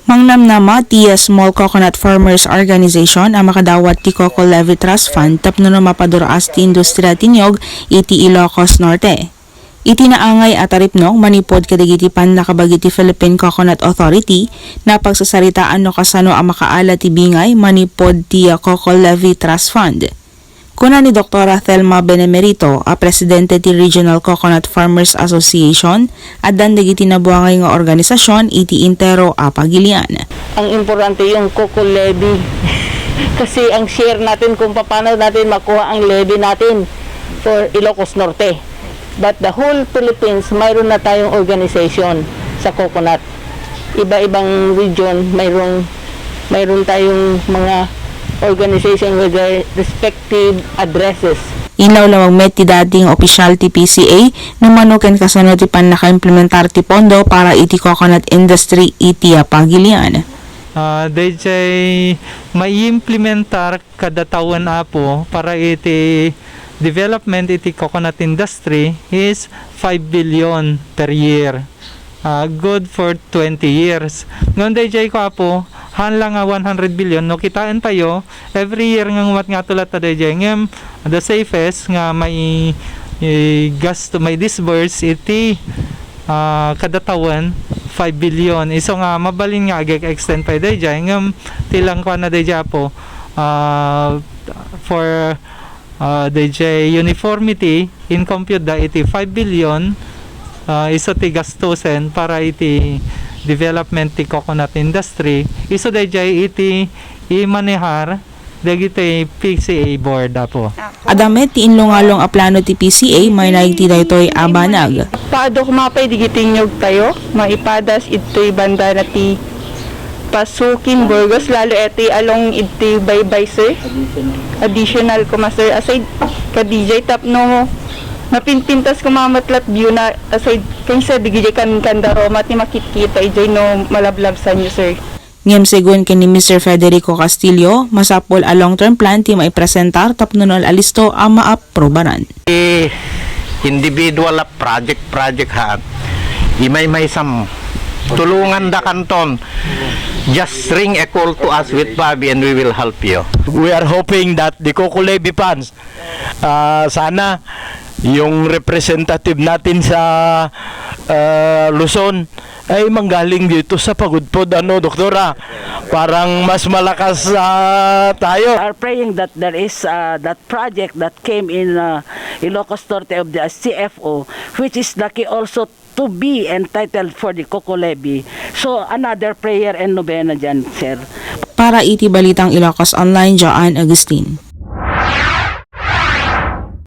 Mangnamnama ti Small Coconut Farmers Organization ang makadawat ti Coco Levy Trust Fund tapno na mapaduraas ti industriya tinyog iti Ilocos Norte. Iti naangay at aripnong manipod kadagiti panlakabagi ti Philippine Coconut Authority na pagsasaritaan no kasano ang makaala ti bingay manipod ti Coco Levy Trust Fund. Kuna ni Dr. Thelma Benemerito, a presidente ti Regional Coconut Farmers Association at dandagiti nabuangay nga organisasyon iti intero a pagilian. Ang importante yung Coco Levy kasi ang share natin kung paano natin makuha ang levy natin for Ilocos Norte. But the whole Philippines, mayroon na tayong organization sa coconut. Iba-ibang region, mayroon tayong mga organization with their respective addresses. Inlawlawag met ti dating opisyal ti PCA na manuken kasano ti pan naka-implementar ti pondo para iti coconut industry iti pagilian. DJ may implementar kada taon apo para iti development iti coconut industry is 5 billion per year. Good for 20 years. Ngayon DJ ko apo hanlang nga 100 billion no kitaan tayo every year nga umat nga tulat ta DJ ngem the safest nga may gasto may disburse iti kada taon 5 billion iso nga mabalin nga extend pa DJ ngem tilang ko na DJ po for DJ uniformity in compute da iti 5 billion iso ti gastusen para iti development ti coconut industry iso dayjay iti imanehar dagiti PCA board apo. Adamet ti inlungalong a plano ti PCA may naigti daytoy abanag. Paado kumapay digitinyog tayo maipadas ito'y banda na ti Pasukin Burgos lalo iti along iti baybay sir additional ko master aside ka DJ tapno napinpintas ko mamatlat view na aside kaysa digijay kan kandaro mati makikita ijay no malablab sa inyo sir. Ngem segun kini Mr. Federico Castillo, masapol a long-term plan ti maipresentar tapno no alisto a maaprobaran. Individual project ha. Imay sam tulungan da kanton. Just ring a call to us with Bobby and we will help you. We are hoping that the Coco Levy funds sana yung representative natin sa Luzon ay manggaling dito sa Pagudpod doktora parang mas malakas tayo. Are praying that there is that project that came in Ilocos Norte of the CFO which is lucky also to be entitled for the Coco Levy. So another prayer and nobena dyan, sir. Para iti balitang Ilocos Online, Joanne Agustin.